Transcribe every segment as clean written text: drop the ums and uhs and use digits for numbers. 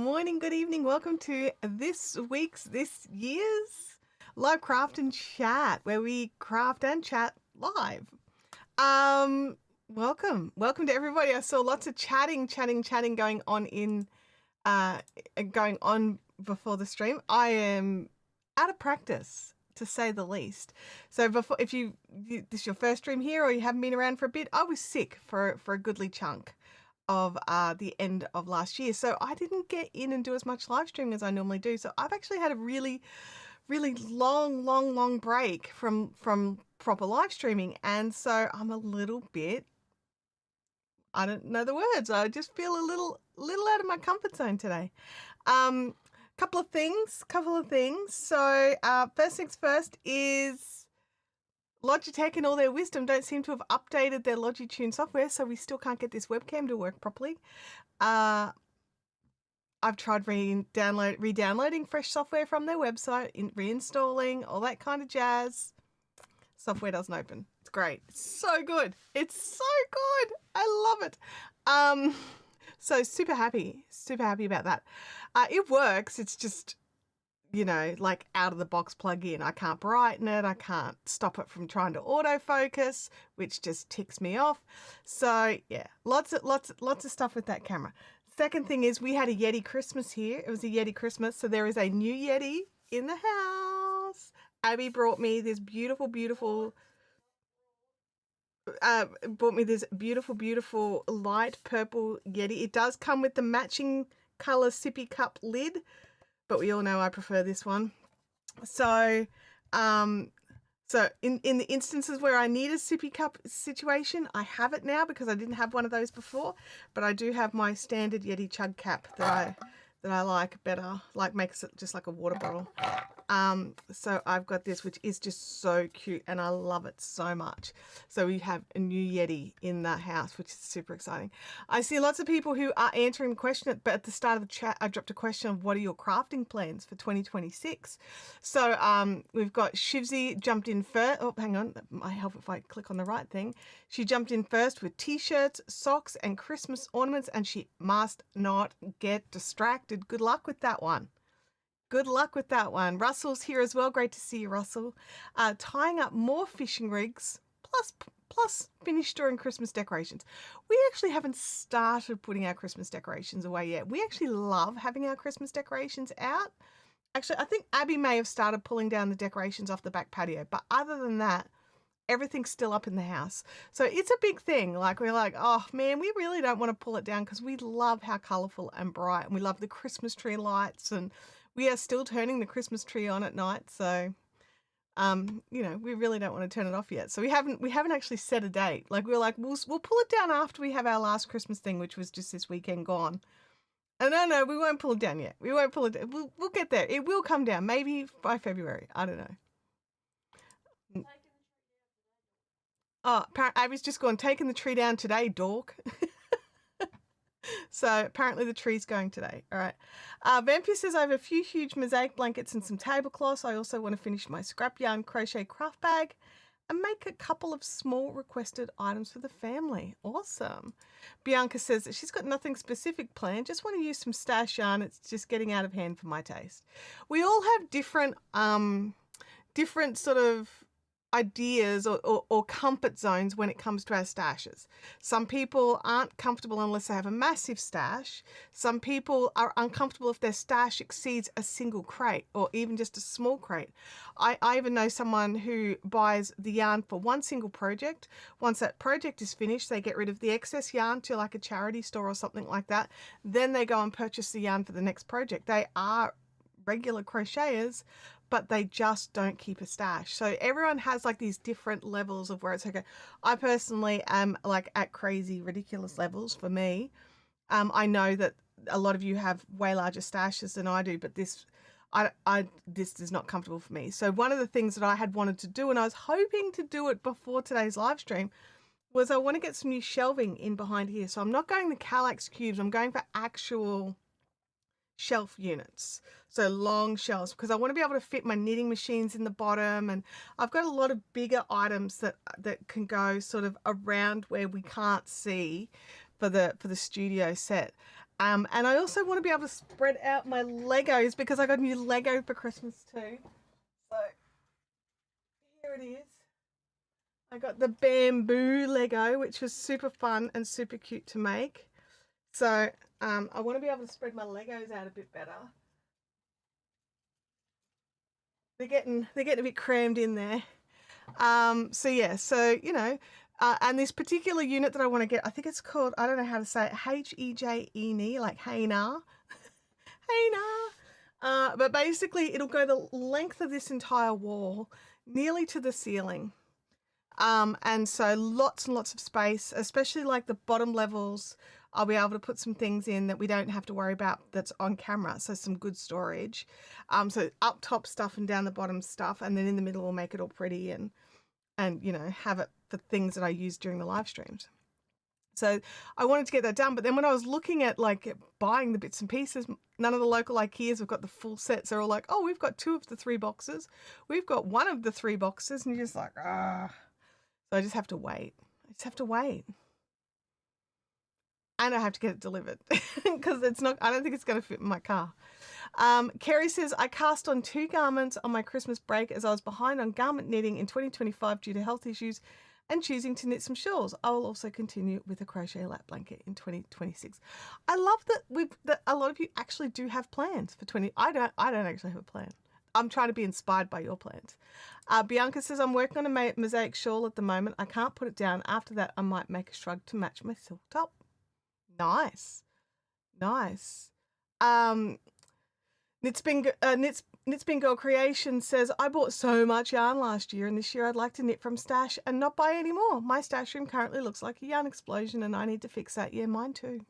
morning, good evening. Welcome to this year's live craft and chat, where we craft and chat live. Welcome to everybody. I saw lots of chatting going on going on before the stream. I am out of practice, to say the least. So if this is your first stream here, or you haven't been around for a bit, I was sick for a goodly chunk of the end of last year, so I didn't get in and do as much live streaming as I normally do. So I've actually had a really long break from proper live streaming, and so I'm a little bit, I don't know the words, I just feel a little out of my comfort zone today. Couple of things. So first things first is Logitech, in all their wisdom, don't seem to have updated their Logitune software, so we still can't get this webcam to work properly. I've tried re-downloading fresh software from their website, reinstalling, all that kind of jazz. Software doesn't open. It's great. It's so good. I love it. So super happy about that. It works. It's just, like out of the box plug in. I can't brighten it. I can't stop it from trying to autofocus, which just ticks me off. So yeah, lots of stuff with that camera. Second thing is, we had a Yeti Christmas here. It was a Yeti Christmas. So there is a new Yeti in the house. Abby brought me this beautiful light purple Yeti. It does come with the matching color sippy cup lid, but we all know I prefer this one. So, in the instances where I need a sippy cup situation, I have it now, because I didn't have one of those before. But I do have my standard Yeti chug cap that I like better, like makes it just like a water bottle. So I've got this, which is just so cute, and I love it so much. So we have a new Yeti in the house, which is super exciting. I see lots of people who are answering the question, but at the start of the chat, I dropped a question of what are your crafting plans for 2026? So we've got Shivzy jumped in first. Oh, hang on. That might help if I click on the right thing. She jumped in first with t-shirts, socks, and Christmas ornaments, and she must not get distracted. Good luck with that one. Russell's here as well. Great to see you, Russell. Tying up more fishing rigs, plus finished during Christmas decorations. We actually haven't started putting our Christmas decorations away yet. We actually love having our Christmas decorations out. Actually, I think Abby may have started pulling down the decorations off the back patio, but other than that, everything's still up in the house. So it's a big thing. Like, we're like, oh man, we really don't want to pull it down, because we love how colorful and bright, and we love the Christmas tree lights, and we are still turning the Christmas tree on at night. So, we really don't want to turn it off yet. So we haven't actually set a date. Like, we're like, we'll pull it down after we have our last Christmas thing, which was just this weekend gone. And no, we won't pull it down yet. We won't pull it down. We'll get there. It will come down, maybe by February. I don't know. Oh, Abby's just gone, taking the tree down today, dork. So apparently the tree's going today. All right. Vampire says, I have a few huge mosaic blankets and some tablecloths. I also want to finish my scrap yarn crochet craft bag and make a couple of small requested items for the family. Awesome. Bianca says that she's got nothing specific planned. Just want to use some stash yarn. It's just getting out of hand for my taste. We all have different sort of ideas or comfort zones when it comes to our stashes. Some people aren't comfortable unless they have a massive stash. Some people are uncomfortable if their stash exceeds a single crate, or even just a small crate. I even know someone who buys the yarn for one single project. Once that project is finished, they get rid of the excess yarn to like a charity store or something like that. Then they go and purchase the yarn for the next project. They are regular crocheters, but they just don't keep a stash. So everyone has like these different levels of where it's okay. I personally am like at crazy, ridiculous levels for me. I know that a lot of you have way larger stashes than I do, but this is not comfortable for me. So one of the things that I had wanted to do, and I was hoping to do it before today's live stream, was I want to get some new shelving in behind here. So I'm not going the Kallax cubes. I'm going for actual shelf units, so long shelves, because I want to be able to fit my knitting machines in the bottom, and I've got a lot of bigger items that can go sort of around where we can't see for the studio set. And I also want to be able to spread out my Legos because I got a new Lego for Christmas too. So here it is. I got the bamboo Lego, which was super fun and super cute to make. So I want to be able to spread my Legos out a bit better. They're getting a bit crammed in there. So yeah, so you know, and this particular unit that I want to get, I think it's called, I don't know how to say it, Hejene, like hey nah, hey nah. But basically, it'll go the length of this entire wall, nearly to the ceiling. And so lots and lots of space, especially like the bottom levels. I'll be able to put some things in that we don't have to worry about that's on camera. So some good storage. So up top stuff and down the bottom stuff. And then in the middle, we'll make it all pretty and you know, have it for things that I use during the live streams. So I wanted to get that done. But then when I was looking at like buying the bits and pieces, none of the local Ikeas have got the full sets. They're all like, oh, we've got 2 of the 3 boxes. We've got 1 of the 3 boxes. And you're just like, ah. So I just have to wait. And I have to get it delivered because I don't think it's going to fit in my car. Kerry says, I cast on 2 garments on my Christmas break as I was behind on garment knitting in 2025 due to health issues and choosing to knit some shawls. I will also continue with a crochet lap blanket in 2026. I love that a lot of you actually do have plans for 20. I don't actually have a plan. I'm trying to be inspired by your plans. Bianca says, I'm working on a mosaic shawl at the moment. I can't put it down. After that, I might make a shrug to match my silk top. Nice. Knits Bingo Creation says, I bought so much yarn last year and this year I'd like to knit from stash and not buy any more. My stash room currently looks like a yarn explosion and I need to fix that. Yeah, mine too.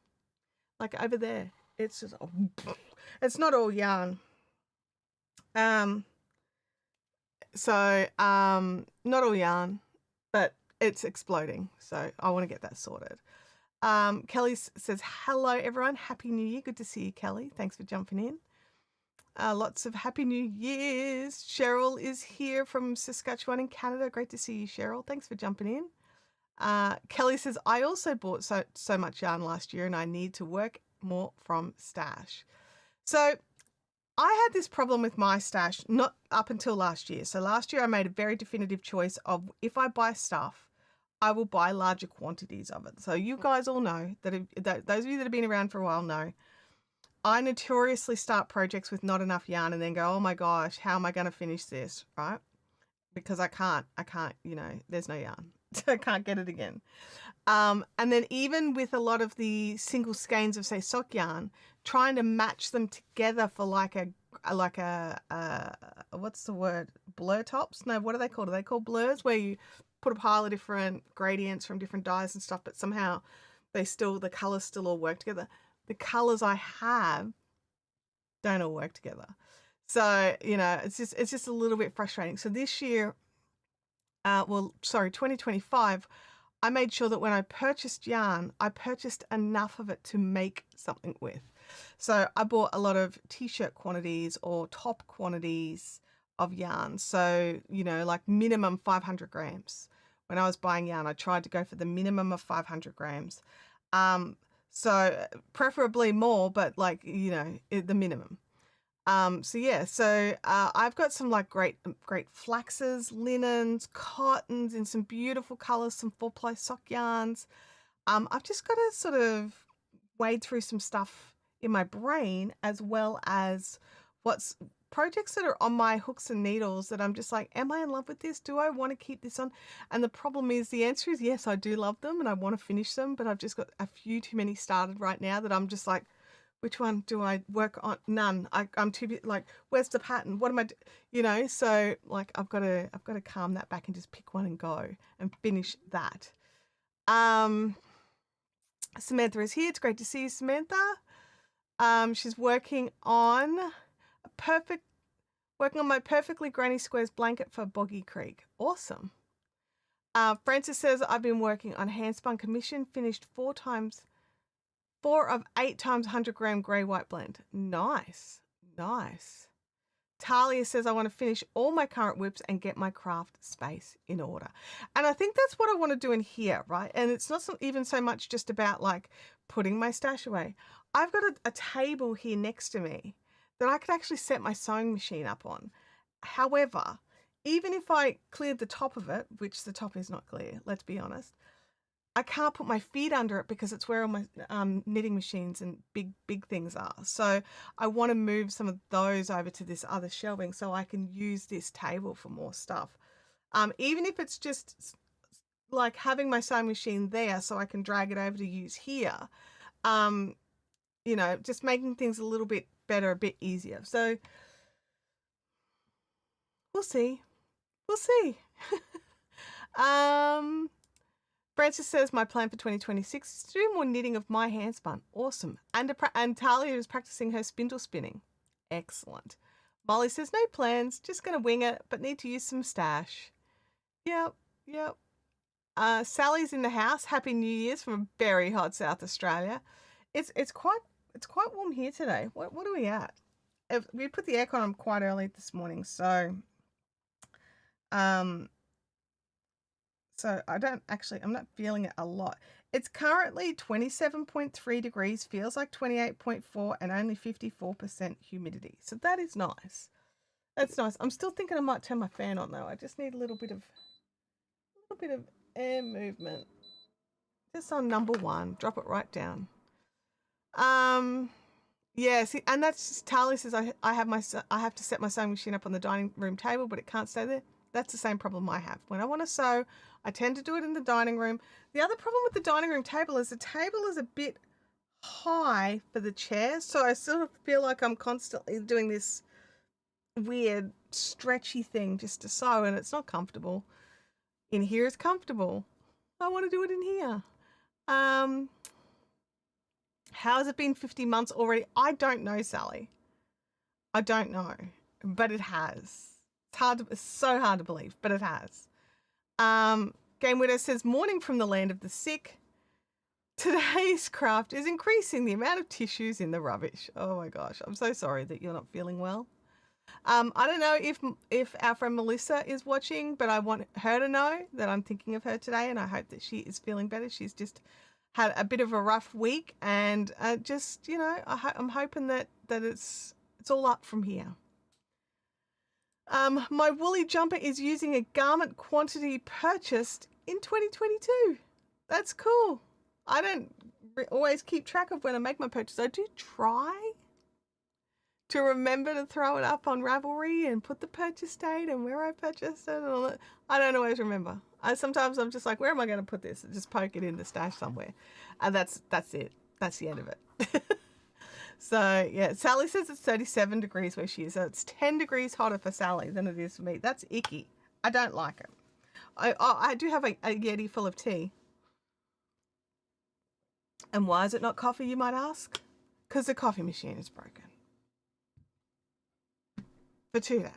Like over there. It's just, it's not all yarn. Not all yarn, but it's exploding. So I want to get that sorted. Kelly says, hello everyone. Happy New Year. Good to see you, Kelly. Thanks for jumping in. Lots of Happy New Years. Cheryl is here from Saskatchewan in Canada. Great to see you, Cheryl. Thanks for jumping in. Kelly says, I also bought so much yarn last year and I need to work more from stash. So I had this problem with my stash, not up until last year. So last year I made a very definitive choice of if I buy stuff, I will buy larger quantities of it. So you guys all know that those of you that have been around for a while know, I notoriously start projects with not enough yarn and then go, oh my gosh, how am I going to finish this, right? Because I can't, you know, there's no yarn. I can't get it again. And then even with a lot of the single skeins of, say, sock yarn, trying to match them together for like a what's the word? Blur tops? No, what are they called? Are they called blurs? Where you put a pile of different gradients from different dyes and stuff, but somehow the colors still all work together. The colors I have don't all work together. So, you know, it's just a little bit frustrating. So this year, 2025, I made sure that when I purchased yarn, I purchased enough of it to make something with. So I bought a lot of t-shirt quantities or top quantities of yarn. So, you know, like minimum 500 grams. When I was buying yarn, I tried to go for the minimum of 500 grams. So preferably more, but like, you know, the minimum. So I've got some like great flaxes, linens, cottons in some beautiful colors, some 4-ply sock yarns. I've just got to sort of wade through some stuff in my brain, as well as what's projects that are on my hooks and needles that I'm just like, am I in love with this? Do I want to keep this on? And the problem is, the answer is yes, I do love them and I want to finish them, but I've just got a few too many started right now that I'm just like, which one do I work on? None. I'm too like, where's the pattern? What am I, you know? So like, I've got to calm that back and just pick one and go and finish that. Samantha is here. It's great to see you, Samantha. She's working on my perfectly granny squares blanket for Boggy Creek. Awesome. Francis says, I've been working on handspun commission, finished 4 of 8 times 100 gram grey white blend. Nice. Talia says, I want to finish all my current whips and get my craft space in order. And I think that's what I want to do in here, right? And it's not even so much just about like putting my stash away. I've got a table here next to me that I could actually set my sewing machine up on. However, even if I cleared the top of it, which the top is not clear, let's be honest, I can't put my feet under it because it's where all my knitting machines and big things are. So I want to move some of those over to this other shelving so I can use this table for more stuff. Even if it's just like having my sewing machine there so I can drag it over to use here. You know, just making things a little bit better, a bit easier. So we'll see. We'll see. Francis says my plan for 2026 is to do more knitting of my handspun. Awesome. And Talia is practicing her spindle spinning. Excellent. Molly says no plans, just going to wing it, but need to use some stash. Yep. Sally's in the house. Happy New Year's from very hot South Australia. It's quite warm here today. What are we at? We put the aircon on quite early this morning, so I'm not feeling it a lot. It's currently 27.3 degrees, feels like 28.4, and only 54% humidity. So that is nice. That's nice. I'm still thinking I might turn my fan on though. I just need a little bit of air movement. Just on number 1. Drop it right down. Yeah, see, and that's just, Tali says I have to set my sewing machine up on the dining room table, but it can't stay there. That's the same problem I have. When I want to sew, I tend to do it in the dining room. The other problem with the dining room table is the table is a bit high for the chairs, so I sort of feel like I'm constantly doing this weird stretchy thing just to sew, and it's not comfortable. In here is comfortable. I want to do it in here. How has it been 50 months already? I don't know, Sally. I don't know, but it has. It's so hard to believe, but it has. Game Widow says, morning from the land of the sick. Today's craft is increasing the amount of tissues in the rubbish. Oh my gosh, I'm so sorry that you're not feeling well. I don't know if our friend Melissa is watching, but I want her to know that I'm thinking of her today, and I hope that she is feeling better. She's just had a bit of a rough week, and just, you know, I'm hoping that it's all up from here. My woolly jumper is using a garment quantity purchased in 2022. That's cool. I don't always keep track of when I make my purchase. I do try to remember to throw it up on Ravelry and put the purchase date and where I purchased it and all that. I don't always remember. Sometimes I'm just like, where am I going to put this? And just poke it in the stash somewhere. And that's it. That's the end of it. So yeah, Sally says it's 37 degrees where she is. So it's 10 degrees hotter for Sally than it is for me. That's icky. I don't like it. I do have a Yeti full of tea. And why is it not coffee, you might ask? Because the coffee machine is broken. For 2 days.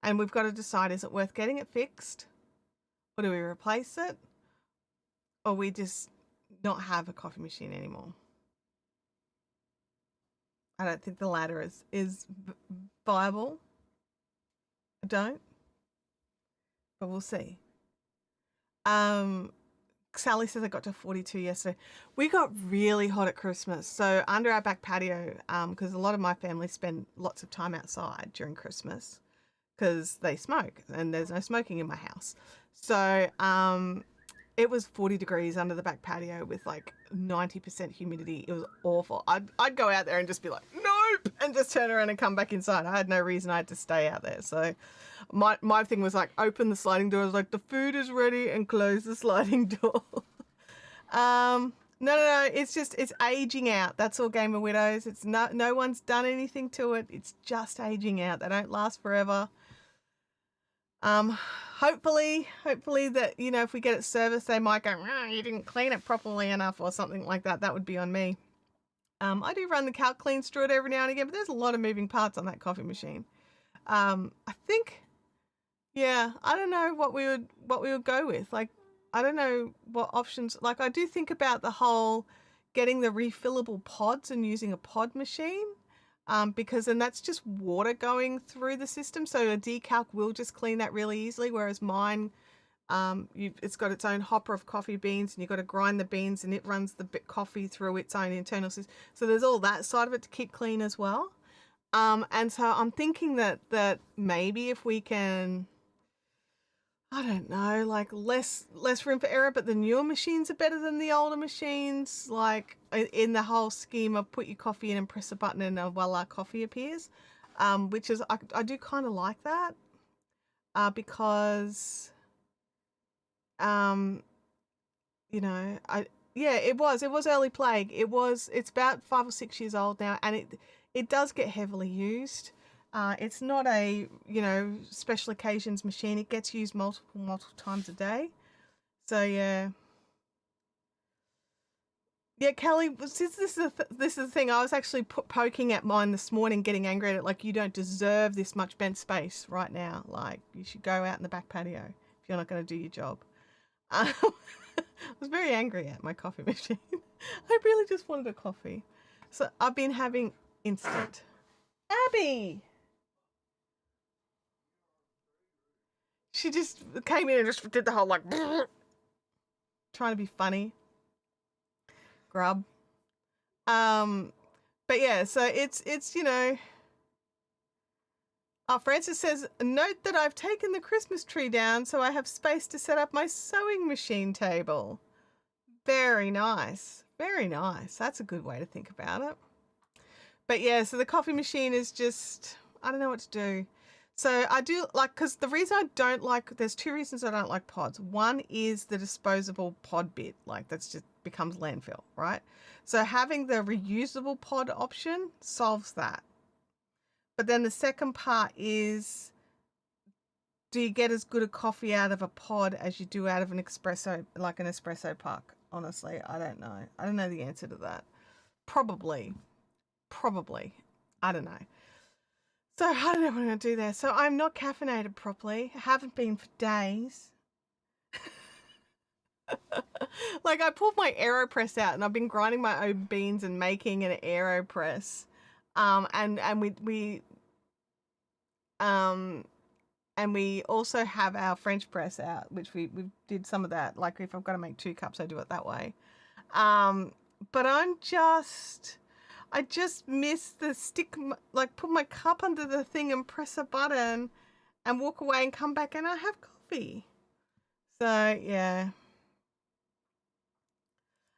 And we've got to decide, is it worth getting it fixed? Or do we replace it? Or we just not have a coffee machine anymore? I don't think the latter is viable. I don't. But we'll see. Sally says I got to 42 yesterday. We got really hot at Christmas. So under our back patio, because a lot of my family spend lots of time outside during Christmas because they smoke and there's no smoking in my house. So it was 40 degrees under the back patio with like 90% humidity. It was awful. I'd go out there and just be like, nope, and just turn around and come back inside. I had no reason. I had to stay out there. So my thing was like, open the sliding door. I was like, the food is ready, and close the sliding door. No. It's aging out. That's all Gamer Widows. It's no one's done anything to it. It's just aging out. They don't last forever. Hopefully that, you know, if we get it serviced, they might go, you didn't clean it properly enough or something like that. That would be on me. I do run the calc cleans through it every now and again, but there's a lot of moving parts on that coffee machine. I think, yeah, I don't know what we would go with. Like, I don't know what options, like I do think about the whole getting the refillable pods and using a pod machine. Because then that's just water going through the system. So a decalc will just clean that really easily. Whereas mine, It's got its own hopper of coffee beans, and you've got to grind the beans, and it runs the coffee through its own internal system. So there's all that side of it to keep clean as well. And so I'm thinking that maybe if we can, I don't know, like less room for error, but the newer machines are better than the older machines. Like in the whole scheme of put your coffee in and press a button and voila, coffee appears. Which is I do kind of like that, because you know, it was early plague. It's about 5 or 6 years old now, and it does get heavily used. It's not a, special occasions machine. It gets used multiple times a day. So yeah. Yeah, Kelly, since this is the thing, I was actually poking at mine this morning, getting angry at it, like, you don't deserve this much bench space right now. Like, you should go out in the back patio if you're not going to do your job. I was very angry at my coffee machine. I really just wanted a coffee. So I've been having instant. Abby! She just came in and just did the whole, like, trying to be funny. Grub. But yeah, so it's Francis says, note that I've taken the Christmas tree down so I have space to set up my sewing machine table. Very nice. Very nice. That's a good way to think about it. But yeah, so the coffee machine is just, I don't know what to do. So I do like, because the reason I don't like, there's two reasons I don't like pods. One is the disposable pod bit, like that's just becomes landfill, right? So having the reusable pod option solves that. But then the second part is, do you get as good a coffee out of a pod as you do out of an espresso, like an espresso puck? Honestly, I don't know. I don't know the answer to that. Probably. I don't know. So I don't know what I'm going to do there. So I'm not caffeinated properly. I haven't been for days. Like, I pulled my AeroPress out and I've been grinding my own beans and making an AeroPress. And we also have our French press out, which we did some of that. Like, if I've got to make 2 cups, I do it that way. But I just miss the stick, like put my cup under the thing and press a button and walk away and come back and I have coffee. So yeah.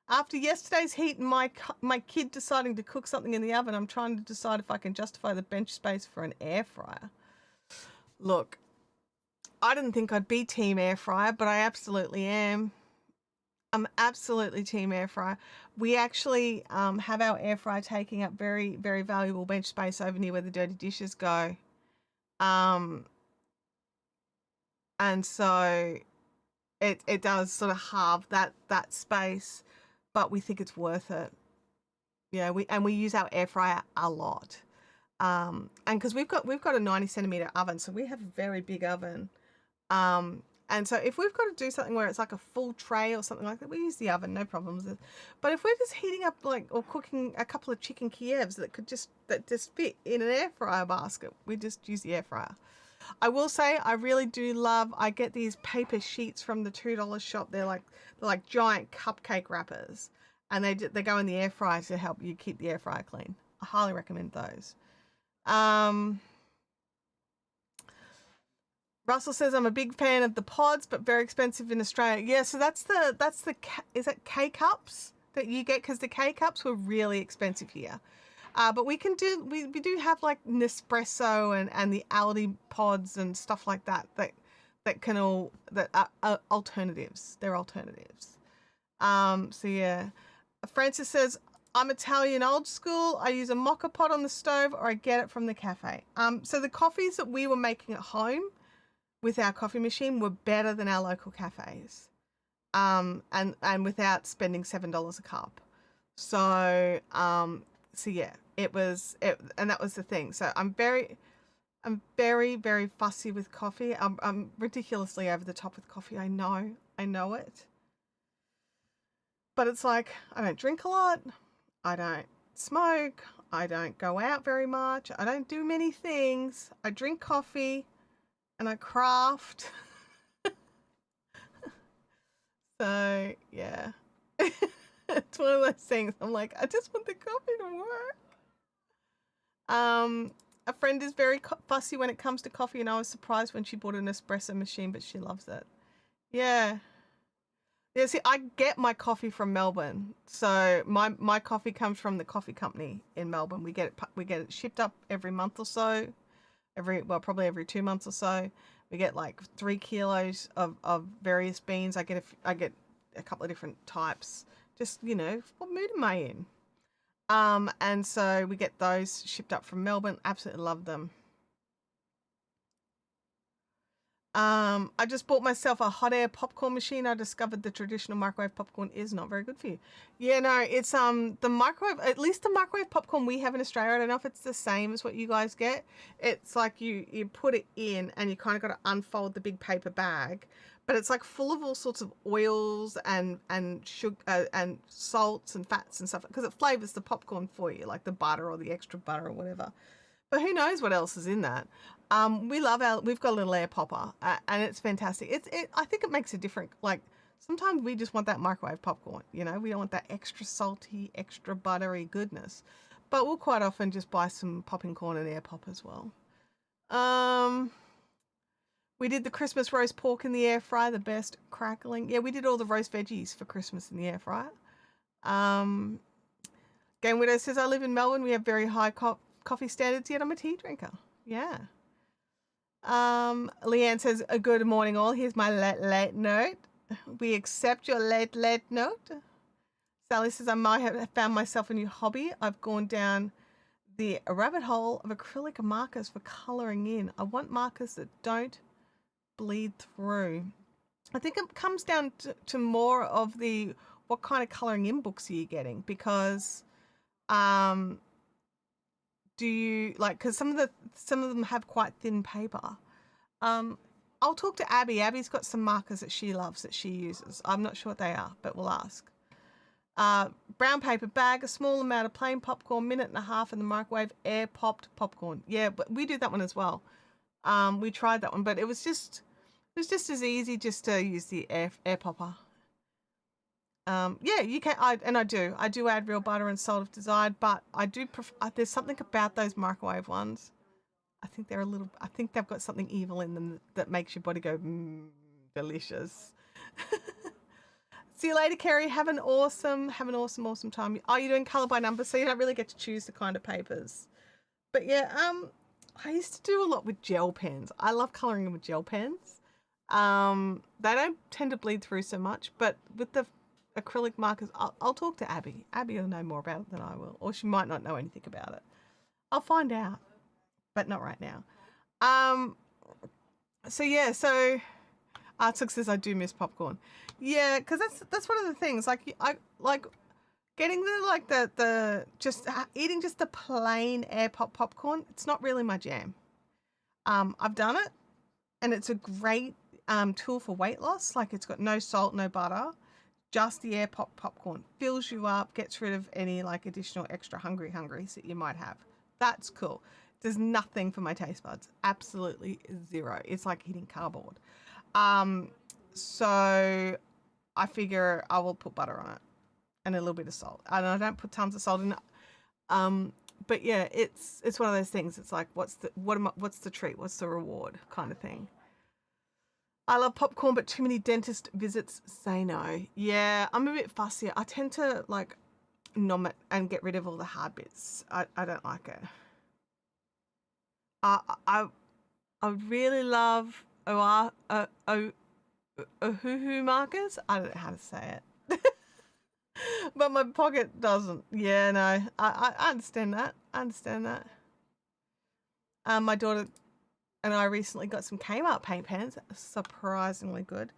After yesterday's heat and my kid deciding to cook something in the oven, I'm trying to decide if I can justify the bench space for an air fryer. Look, I didn't think I'd be team air fryer, but I absolutely am. I'm absolutely team air fryer. We actually have our air fryer taking up very, very valuable bench space over near where the dirty dishes go. And so it does sort of halve that space, but we think it's worth it. Yeah, we use our air fryer a lot. And because we've got a 90 centimeter oven, so we have a very big oven. And so if we've got to do something where it's like a full tray or something like that, we use the oven, no problems. But if we're just heating up or cooking a couple of chicken Kievs that just fit in an air fryer basket, we just use the air fryer. I will say I really do love, I get these paper sheets from the $2 shop. They're like giant cupcake wrappers, and they go in the air fryer to help you keep the air fryer clean. I highly recommend those. Russell says, I'm a big fan of the pods, but very expensive in Australia. Yeah, so that's the is it K-Cups that you get? Because the K-Cups were really expensive here. But we do have like Nespresso and the Aldi pods and stuff like that are alternatives. They're alternatives. So yeah. Francis says, I'm Italian old school. I use a mocha pot on the stove or I get it from the cafe. So the coffees that we were making at home with our coffee machine were better than our local cafes. And without spending $7 a cup. So yeah, and that was the thing. So I'm very, very fussy with coffee. I'm ridiculously over the top with coffee. I know it. But it's like, I don't drink a lot. I don't smoke. I don't go out very much. I don't do many things. I drink coffee and I craft. So yeah. It's one of those things. I'm like, I just want the coffee to work. A friend is very fussy when it comes to coffee, and I was surprised when she bought an espresso machine, but she loves it. Yeah. Yeah, see, I get my coffee from Melbourne. So my coffee comes from the coffee company in Melbourne. We get it shipped up every month or so. Probably every 2 months or so. We get like 3 kilos of various beans. I get a couple of different types. Just, what mood am I in? And so we get those shipped up from Melbourne. Absolutely love them. I just bought myself a hot air popcorn machine. I discovered the traditional microwave popcorn is not very good for you. Yeah, no, it's the microwave, at least the microwave popcorn we have in Australia. I don't know if it's the same as what you guys get. It's like you put it in and you kind of got to unfold the big paper bag, but it's like full of all sorts of oils and sugar and salts and fats and stuff because it flavors the popcorn for you, like the butter or the extra butter or whatever. But who knows what else is in that? We've got a little air popper, and it's fantastic. I think it makes a difference. Like sometimes we just want that microwave popcorn. We don't want that extra salty, extra buttery goodness. But we'll quite often just buy some popping corn and air pop as well. We did the Christmas roast pork in the air fryer, the best crackling. Yeah, we did all the roast veggies for Christmas in the air fryer. Game Widow says, I live in Melbourne. We have very high coffee standards, yet I'm a tea drinker. Yeah. Leanne says, a good morning all. Here's my late note. We accept your late note. Sally says, I might have found myself a new hobby. I've gone down the rabbit hole of acrylic markers for colouring in. I want markers that don't bleed through. I think it comes down to more of the what kind of colouring in books are you getting, because do you like, because some of them have quite thin paper. I'll talk to Abby. Abby's got some markers that she loves that she uses. I'm not sure what they are, but we'll ask. Brown paper bag, a small amount of plain popcorn, minute and a half in the microwave, air popped popcorn. Yeah, but we do that one as well. We tried that one, but it was just as easy just to use the air popper. Yeah, you can. I do add real butter and salt if desired, but I do prefer. There's something about those microwave ones. I think they've got something evil in them that makes your body go, delicious. See you later, Kerry. Have an awesome time. Oh, you're doing color by number, so you don't really get to choose the kind of papers. But yeah, I used to do a lot with gel pens. I love coloring with gel pens. They don't tend to bleed through so much, but with the acrylic markers, I'll talk to Abby. Abby will know more about it than I will, or she might not know anything about it. I'll find out, but not right now. So yeah, Artsuk says I do miss popcorn. Yeah, because that's one of the things. Like I like getting the just eating just the plain air popcorn. It's not really my jam. I've done it, and it's a great tool for weight loss. Like it's got no salt, no butter. Just the air popcorn fills you up, gets rid of any like additional extra hungries that you might have. That's cool. There's nothing for my taste buds. Absolutely zero. It's like eating cardboard. So I figure I will put butter on it and a little bit of salt. And I don't put tons of salt in it. But yeah, it's one of those things. It's like, what's the treat? What's the reward kind of thing. I love popcorn, but too many dentist visits say no. Yeah, I'm a bit fussy. I tend to like nom it and get rid of all the hard bits. I don't like it. I really love Ohuhu markers. I don't know how to say it. But my pocket doesn't. Yeah, no. I understand that. My daughter and I recently got some Kmart paint pens. Surprisingly good.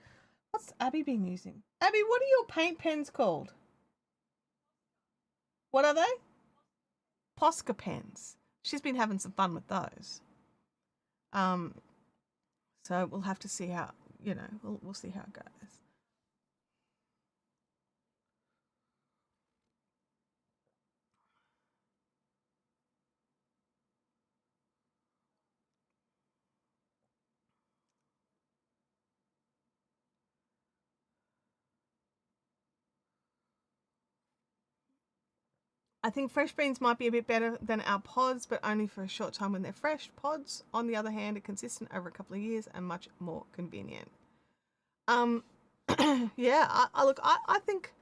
What's Abby been using? Abby, what are your paint pens called? What are they? Posca pens. She's been having some fun with those. So we'll have to see how, we'll see how it goes. I think fresh beans might be a bit better than our pods, but only for a short time when they're fresh. Pods, on the other hand, are consistent over a couple of years and much more convenient. Yeah, I think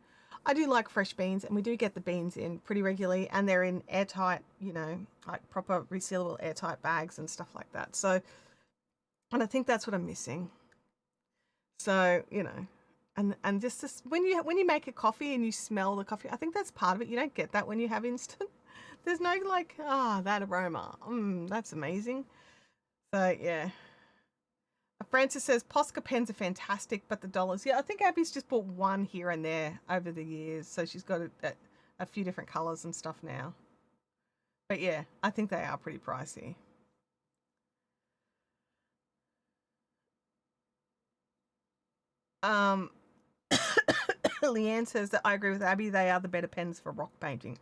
I do like fresh beans, and we do get the beans in pretty regularly, and they're in airtight, like proper resealable airtight bags and stuff like that. So, and I think that's what I'm missing. So, and just this, when you make a coffee and you smell the coffee, I think that's part of it. You don't get that when you have instant. There's no like, that aroma. That's amazing. So yeah. Francis says Posca pens are fantastic, but the dollars. Yeah, I think Abby's just bought one here and there over the years, so she's got a few different colors and stuff now. But yeah, I think they are pretty pricey. Leanne says that I agree with Abby. They are the better pens for rock painting.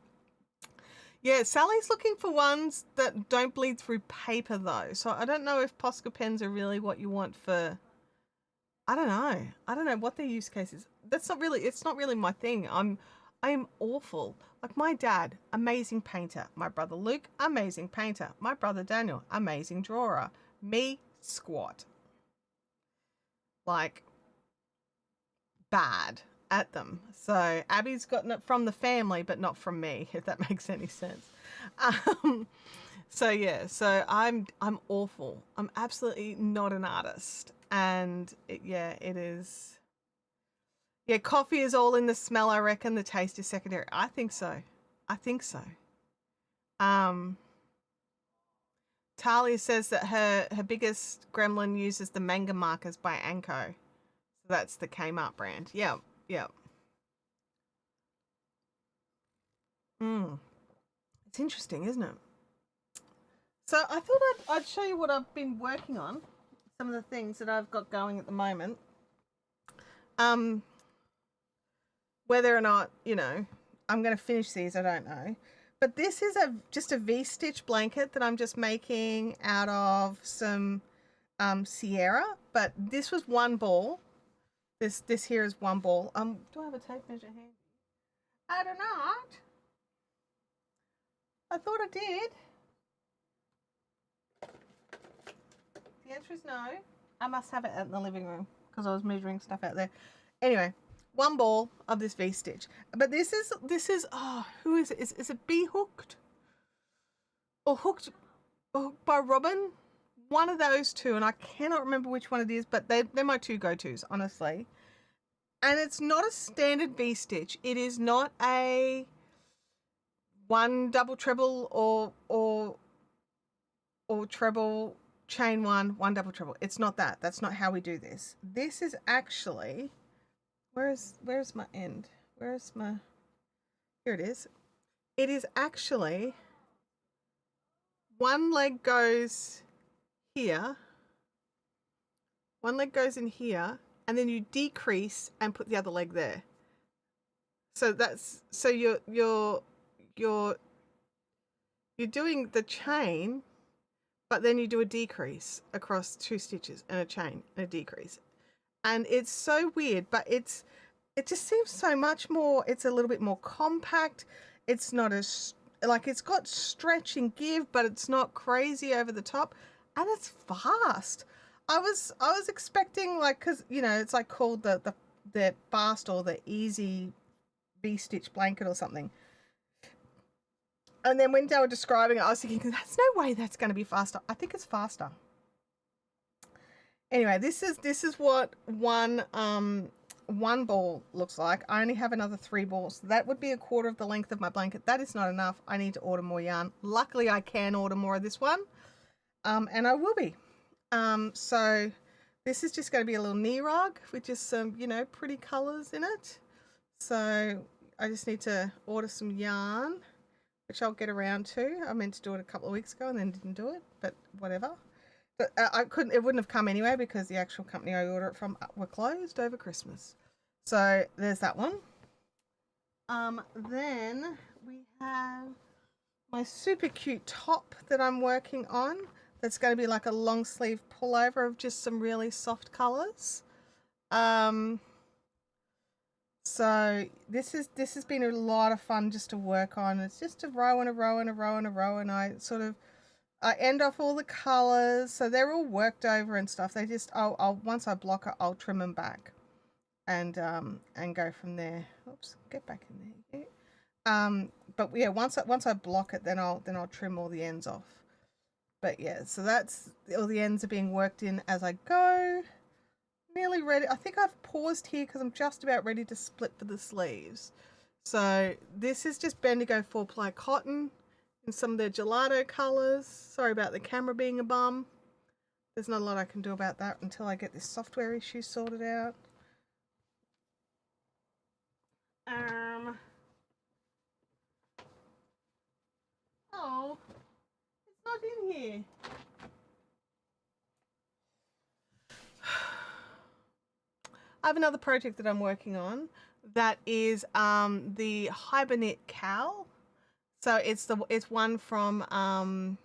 Yeah, Sally's looking for ones that don't bleed through paper though. So I don't know if Posca pens are really what you want for. I don't know what their use case is. It's not really my thing. I am awful. Like my dad, amazing painter. My brother Luke, amazing painter. My brother Daniel, amazing drawer. Me, squat. Like bad at them. So Abby's gotten it from the family, but not from me, if that makes any sense. So yeah, so I'm awful. I'm absolutely not an artist, and it is. Yeah, coffee is all in the smell. I reckon the taste is secondary. I think so. Talia says that her biggest gremlin uses the manga markers by Anko. So that's the Kmart brand. Yeah. It's interesting, isn't it? So I thought I'd show you what I've been working on. Some of the things that I've got going at the moment. Whether or not, I'm going to finish these, I don't know. But this is just a V-stitch blanket that I'm just making out of some Sierra. But this was one ball. This here is one ball. Do I have a tape measure handy? I do not. I thought I did. The answer is no. I must have it in the living room because I was measuring stuff out there. Anyway, one ball of this V-stitch. But this is who is it? Is it Be Hooked? Or Hooked by Robin? One of those two, and I cannot remember which one it is, but they're my two go-tos, honestly. And it's not a standard V-stitch. It is not a one double treble or treble chain one double treble. It's not that. That's not how we do this. This is actually, where's my end? Here it is. It is actually one leg goes here. One leg goes in here, and then you decrease and put the other leg there. So you're doing the chain, but then you do a decrease across two stitches and a chain and a decrease. And it's so weird, but it just seems so much more, it's a little bit more compact. It's not as, like, it's got stretch and give, but it's not crazy over the top, and it's fast. I was expecting, like, because, it's like called the fast or the easy V-stitch blanket or something. And then when they were describing it, I was thinking, there's no way that's going to be faster. I think it's faster. Anyway, this is what one ball looks like. I only have another 3 balls. That would be a quarter of the length of my blanket. That is not enough. I need to order more yarn. Luckily, I can order more of this one, and I will be. So this is just going to be a little knee rug with just some, pretty colors in it. So I just need to order some yarn, which I'll get around to. I meant to do it a couple of weeks ago and then didn't do it, but whatever. But it wouldn't have come anyway because the actual company I ordered it from were closed over Christmas. So there's that one. Then we have my super cute top that I'm working on. That's going to be like a long sleeve pullover of just some really soft colors. So this has been a lot of fun just to work on. It's just a row and a row and a row and a row, and I end off all the colors, so they're all worked over and stuff. They just I'll once I block it, I'll trim them back, and go from there. Oops, get back in there. But yeah, once I block it, then I'll trim all the ends off. But yeah, so that's all the ends are being worked in as I go. Nearly ready. I think I've paused here because I'm just about ready to split for the sleeves. So this is just Bendigo 4-ply cotton in some of their gelato colors. Sorry about the camera being a bum. There's not a lot I can do about that until I get this software issue sorted out. Oh, it's not in here. I have another project that I'm working on that is the Hibernate Cowl. So it's one from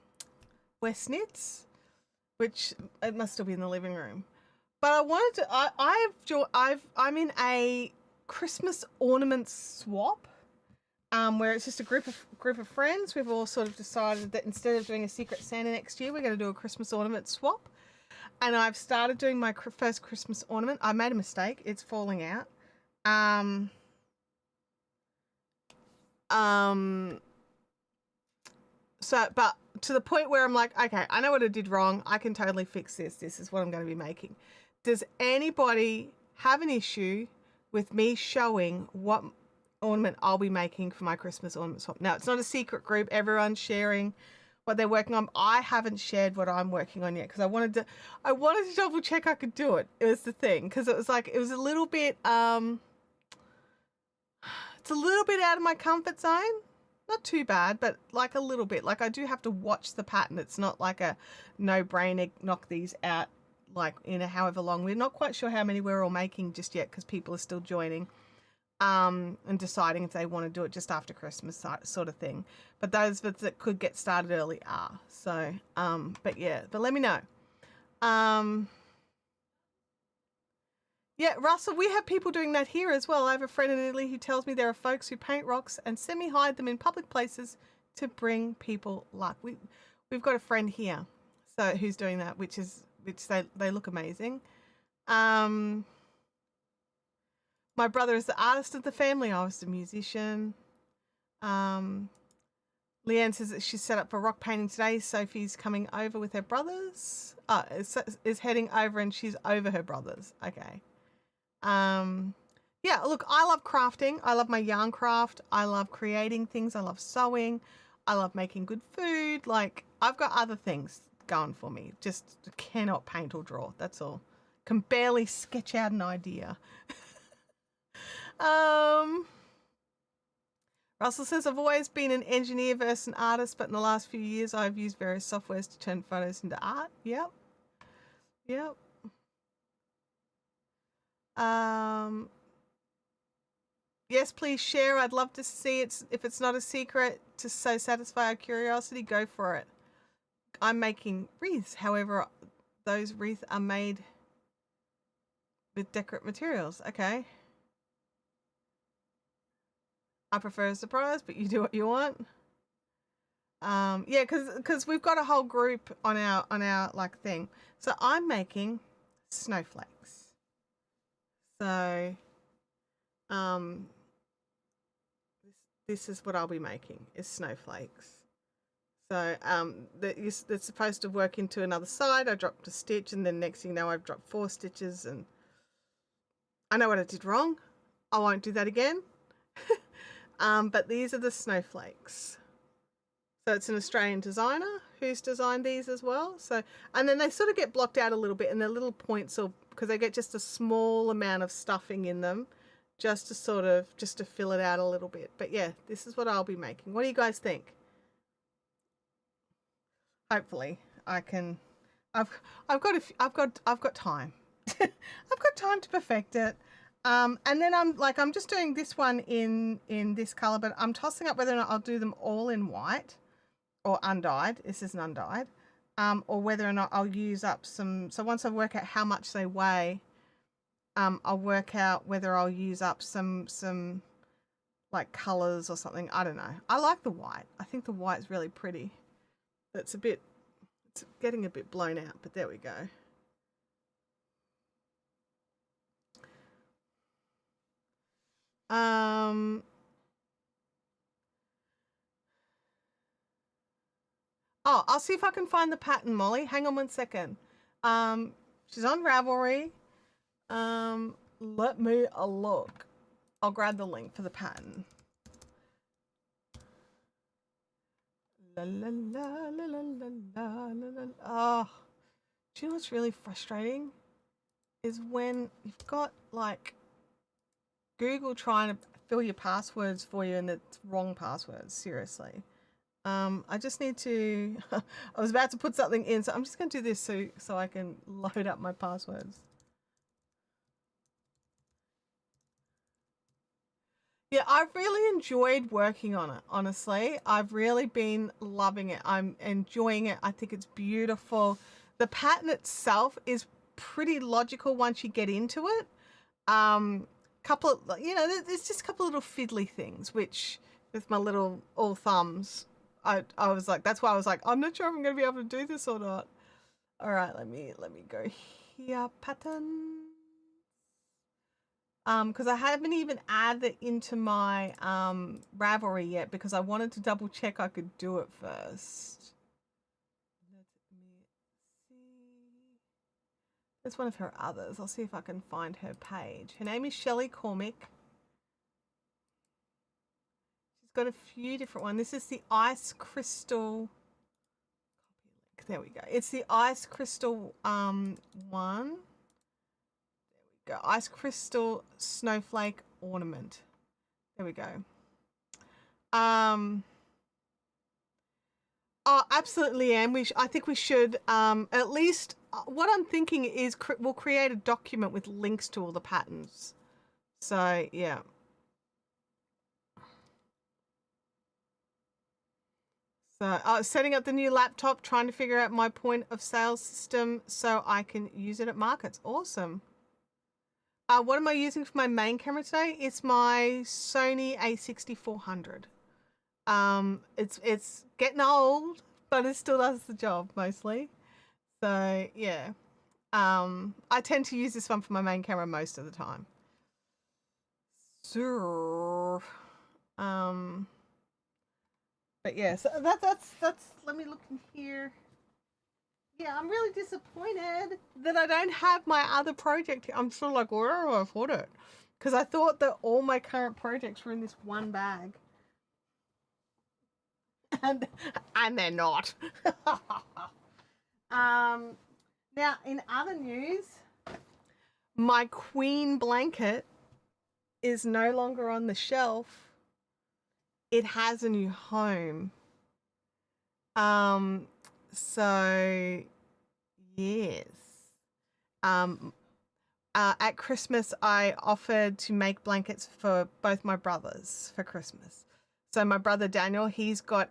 West Knits, which it must still be in the living room. But I wanted to. I'm in a Christmas ornament swap, where it's just a group of friends. We've all sort of decided that instead of doing a Secret Santa next year, we're going to do a Christmas ornament swap. And I've started doing my first Christmas ornament. I made a mistake. It's falling out. So, but to the point where I'm like, okay, I know what I did wrong. I can totally fix this. This is what I'm going to be making. Does anybody have an issue with me showing what ornament I'll be making for my Christmas ornament swap? Now, it's not a secret group. Everyone's sharing what they're working on. I haven't shared what I'm working on yet because I wanted to double check I could do it. It was the thing, because it was a little bit it's a little bit out of my comfort zone. Not too bad, but like a little bit. Like I do have to watch the pattern. It's not like a no-brainer, knock these out like in a however long. We're not quite sure how many we're all making just yet because people are still joining. And deciding if they want to do it just after Christmas sort of thing. But those that could get started early are. So, but let me know. Yeah, Russell, we have people doing that here as well. I have a friend in Italy who tells me there are folks who paint rocks and semi-hide them in public places to bring people luck. We've got a friend here, so who's doing that, which they look amazing. My brother is the artist of the family. I was the musician. Leanne says that she's set up for rock painting today. Sophie's coming over with her brothers. Is heading over and she's over her brothers. Okay. Yeah, look, I love crafting. I love my yarn craft. I love creating things. I love sewing. I love making good food. Like, I've got other things going for me. Just cannot paint or draw. That's all. Can barely sketch out an idea. Russell says, I've always been an engineer versus an artist, but in the last few years I've used various softwares to turn photos into art. Yep. Yes, please share. I'd love to see it. If it's not a secret, to so satisfy our curiosity, go for it. I'm making wreaths. However, those wreaths are made with decorate materials. Okay. I prefer a surprise, but you do what you want. Yeah, because we've got a whole group on our like thing. So I'm making snowflakes. So, this is what I'll be making is snowflakes. So, that's supposed to work into another side. I dropped a stitch, and then next thing you know, I've dropped 4 stitches, and I know what I did wrong. I won't do that again. But these are the snowflakes. So it's an Australian designer who's designed these as well. So, and then they sort of get blocked out a little bit, and they're little points, or because they get just a small amount of stuffing in them, just to fill it out a little bit. But yeah, this is what I'll be making. What do you guys think? Hopefully, I can. I've got time. I've got time to perfect it. And then I'm just doing this one in this color, but I'm tossing up whether or not I'll do them all in white or undyed. This is an undyed. Or whether or not I'll use up some. So once I work out how much they weigh, I'll work out whether I'll use up some like colors or something. I don't know. I like the white. I think the white's really pretty. It's getting a bit blown out, but there we go. Oh, I'll see if I can find the pattern, Molly. Hang on one second. She's on Ravelry. Let me look. I'll grab the link for the pattern. La la la la la la la la. Oh, do you know what's really frustrating? Is when you've got like Google trying to fill your passwords for you and it's wrong passwords. Seriously. I just need to. I was about to put something in, so I'm just going to do this so I can load up my passwords. Yeah, I've really enjoyed working on it, honestly. I've really been loving it. I'm enjoying it. I think it's beautiful. The pattern itself is pretty logical once you get into it. Couple of, there's just a couple of little fiddly things, which with my little all thumbs, I was like, that's why I was like, I'm not sure if I'm going to be able to do this or not. All right, let me go here, pattern. Because I haven't even added it into my Ravelry yet because I wanted to double check I could do it first. Let me see. There's one of her others. I'll see if I can find her page. Her name is Shelley Cormick. She's got a few different ones. This is the Ice Crystal. There we go. It's the Ice Crystal one. Go. Ice Crystal Snowflake Ornament. There we go. Oh, absolutely, Anne. I think we should at least. What I'm thinking is we'll create a document with links to all the patterns. So yeah. So setting up the new laptop, trying to figure out my point of sale system so I can use it at markets. Awesome. What am I using for my main camera today? It's my Sony a6400. It's getting old, but it still does the job mostly. So yeah. I tend to use this one for my main camera most of the time. So, but yeah, so that's let me look in here. Yeah, I'm really disappointed that I don't have my other project. I'm sort of like, where do I afford it? Because I thought that all my current projects were in this one bag. And they're not. Now, in other news, my queen blanket is no longer on the shelf. It has a new home. So yes. At Christmas, I offered to make blankets for both my brothers for Christmas. So my brother Daniel, he's given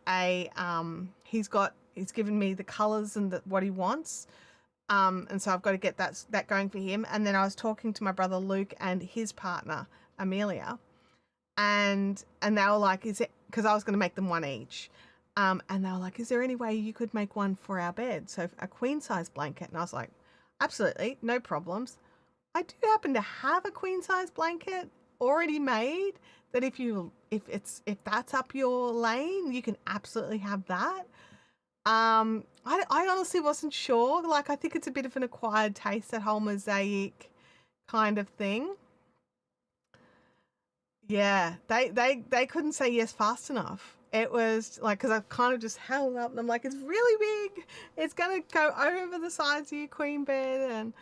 me the colors and what he wants. And so I've got to get that going for him. And then I was talking to my brother Luke and his partner Amelia, and they were like, "Is it?" Because I was going to make them one each. And they were like, "Is there any way you could make one for our bed? So a queen size blanket?" And I was like, "Absolutely, no problems." I do happen to have a queen size blanket already made that if that's up your lane, you can absolutely have that. I honestly wasn't sure. Like, I think it's a bit of an acquired taste, that whole mosaic kind of thing. Yeah, they couldn't say yes fast enough. It was like, because I kind of just held up and I'm like, it's really big. It's gonna go over the sides of your queen bed,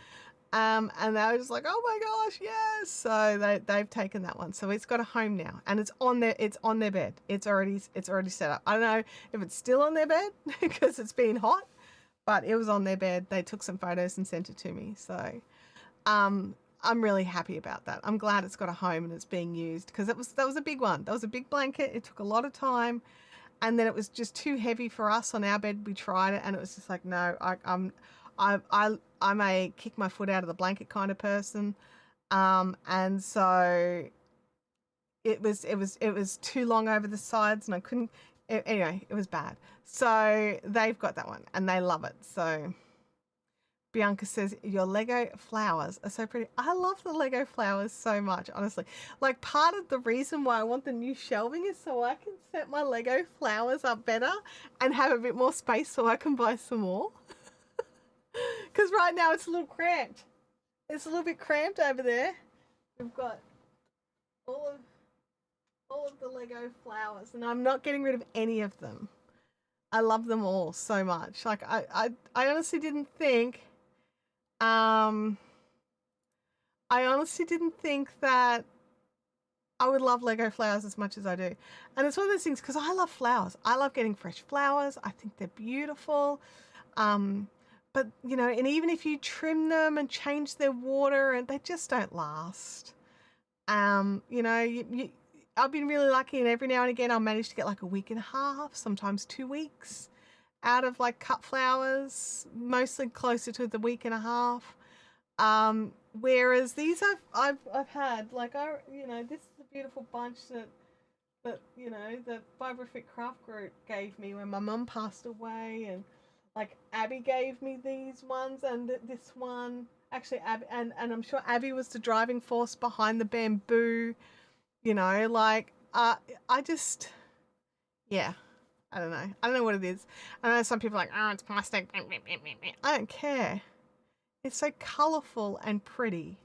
and they were just like, oh my gosh, yes. So they've taken that one. So it's got a home now, and it's on their bed. It's already set up. I don't know if it's still on their bed because it's been hot, but it was on their bed. They took some photos and sent it to me. So I'm really happy about that. I'm glad it's got a home and it's being used, because that was a big one. That was a big blanket. It took a lot of time, and then it was just too heavy for us on our bed. We tried it, and it was just like, no, I'm a kick my foot out of the blanket kind of person. And so it was too long over the sides, and I couldn't. Anyway, it was bad. So they've got that one, and they love it. So Bianca says, your Lego flowers are so pretty. I love the Lego flowers so much, honestly. Like, part of the reason why I want the new shelving is so I can set my Lego flowers up better and have a bit more space so I can buy some more. Because right now it's a little cramped. It's a little bit cramped over there. We've got all of the Lego flowers, and I'm not getting rid of any of them. I love them all so much. Like, I honestly didn't think I honestly didn't think that I would love Lego flowers as much as I do. And it's one of those things, because I love flowers. I love getting fresh flowers. I think they're beautiful. But, you know, and even if you trim them and change their water, and they just don't last. You know, I've been really lucky, and every now and again I'll manage to get like a week and a half, sometimes 2 weeks out of like cut flowers, mostly closer to the week and a half. Whereas these I've had, like, you know, this is a beautiful bunch that you know, the Vibrafit Craft Group gave me when my mum passed away, and like Abby gave me these ones, and this one actually Abby, and I'm sure Abby was the driving force behind the bamboo. You know, like I just, yeah. I don't know. I don't know what it is. I know some people are like, oh, it's plastic. I don't care. It's so colourful and pretty.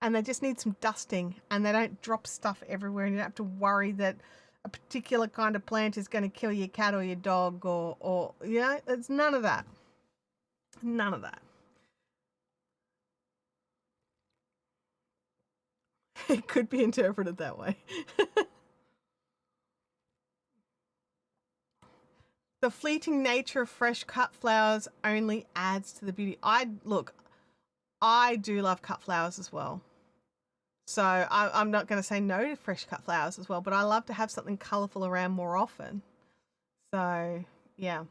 And they just need some dusting, and they don't drop stuff everywhere, and you don't have to worry that a particular kind of plant is going to kill your cat or your dog, or you know, it's none of that. None of that. It could be interpreted that way. The fleeting nature of fresh cut flowers only adds to the beauty. I do love cut flowers as well. So I'm not going to say no to fresh cut flowers as well, but I love to have something colourful around more often. So, yeah.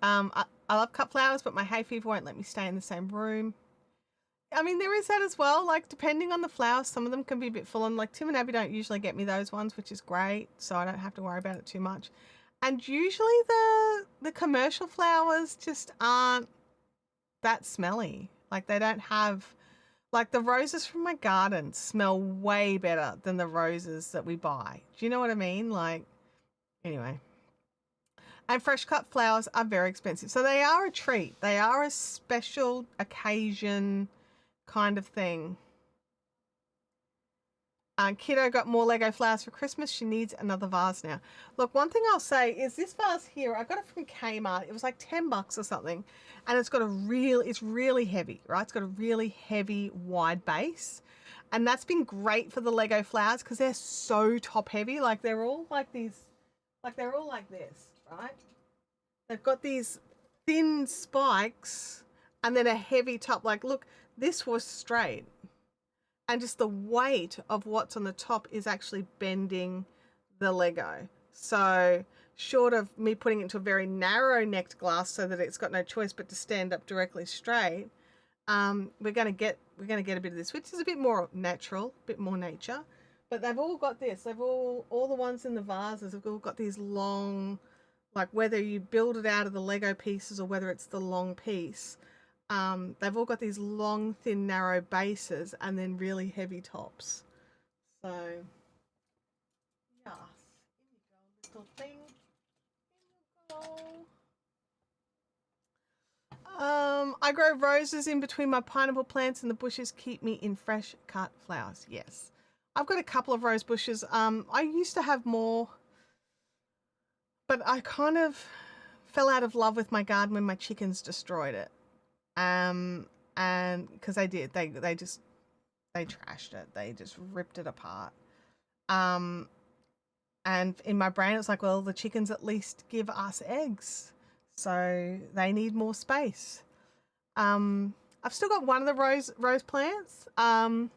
I love cut flowers, but my hay fever won't let me stay in the same room. I mean, there is that as well. Like, depending on the flowers, some of them can be a bit full on. Like, Tim and Abby don't usually get me those ones, which is great. So I don't have to worry about it too much. And usually the commercial flowers just aren't that smelly. Like, they don't have, like, the roses from my garden smell way better than the roses that we buy. Do you know what I mean? Like, anyway. And fresh cut flowers are very expensive. So they are a treat. They are a special occasion kind of thing. Kiddo got more Lego flowers for Christmas. She needs another vase now. Look, one thing I'll say is this vase here, I got it from Kmart. It was like $10 or something. And it's got it's really heavy, right? It's got a really heavy, wide base. And that's been great for the Lego flowers because they're so top heavy. Like, they're all like these, like, they're all like this, right? They've got these thin spikes and then a heavy top. Like, look, this was straight. And just the weight of what's on the top is actually bending the Lego. So short of me putting it into a very narrow necked glass so that it's got no choice but to stand up directly straight, we're going to get a bit of this, which is a bit more natural, a bit more nature. But they've all got this. They've all the ones in the vases have all got these long, like, whether you build it out of the Lego pieces or whether it's the long piece, they've all got these long, thin, narrow bases and then really heavy tops. So, yes, here you go, little thing. Here you go. I grow roses in between my pineapple plants, and the bushes keep me in fresh cut flowers. Yes, I've got a couple of rose bushes. I used to have more, but I kind of fell out of love with my garden when my chickens destroyed it. And because they did, they trashed it. They just ripped it apart. And in my brain, it's like, well, the chickens at least give us eggs, so they need more space. I've still got one of the rose plants. But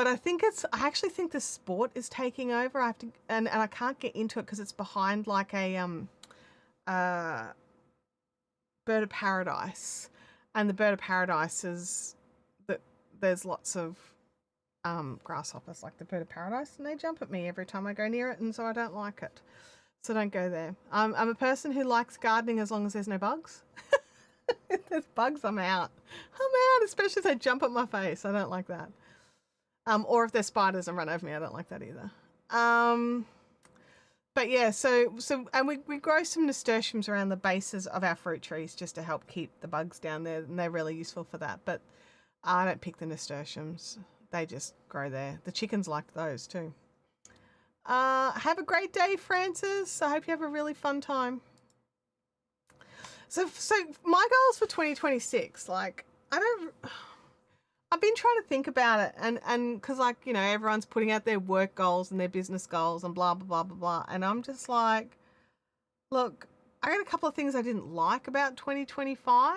I actually think the sport is taking over. I have to, and I can't get into it because it's behind like a bird of paradise, And the bird of paradise is that there's lots of grasshoppers like the bird of paradise, and they jump at me every time I go near it, and so I don't like it. So don't go there. I'm a person who likes gardening as long as there's no bugs. If there's bugs, I'm out. I'm out, especially if they jump at my face. I don't like that. Or if there's spiders and run over me, I don't like that either. But yeah, so and we grow some nasturtiums around the bases of our fruit trees just to help keep the bugs down there, and they're really useful for that. But I don't pick the nasturtiums. They just grow there. The chickens like those too. Have a great day, Francis. I hope you have a really fun time. So my goals for 2026, like, I've been trying to think about it, and because, like, you know, everyone's putting out their work goals and their business goals and blah, blah, blah, blah, blah. And I'm just like, look, I got a couple of things I didn't like about 2025.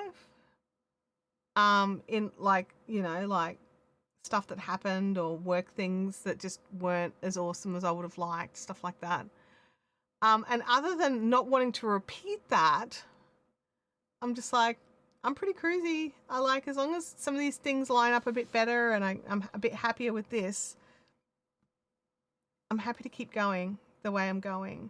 In, like, you know, like stuff that happened or work things that just weren't as awesome as I would have liked, stuff like that. And other than not wanting to repeat that, I'm just like, I'm pretty cruisy. I like, as long as some of these things line up a bit better and I'm a bit happier with this, I'm happy to keep going the way I'm going.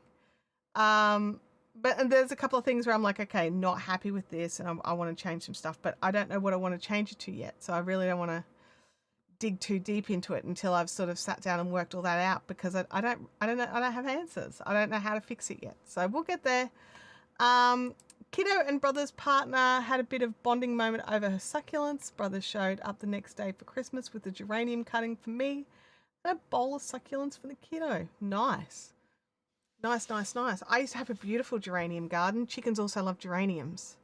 And there's a couple of things where I'm like, okay, not happy with this, and I want to change some stuff, but I don't know what I want to change it to yet. So I really don't want to dig too deep into it until I've sort of sat down and worked all that out, because I don't have answers. I don't know how to fix it yet. So we'll get there. Kiddo and brother's partner had a bit of bonding moment over her succulents. Brother showed up the next day for Christmas with a geranium cutting for me and a bowl of succulents for the kiddo. Nice. Nice. I used to have a beautiful geranium garden. Chickens also love geraniums.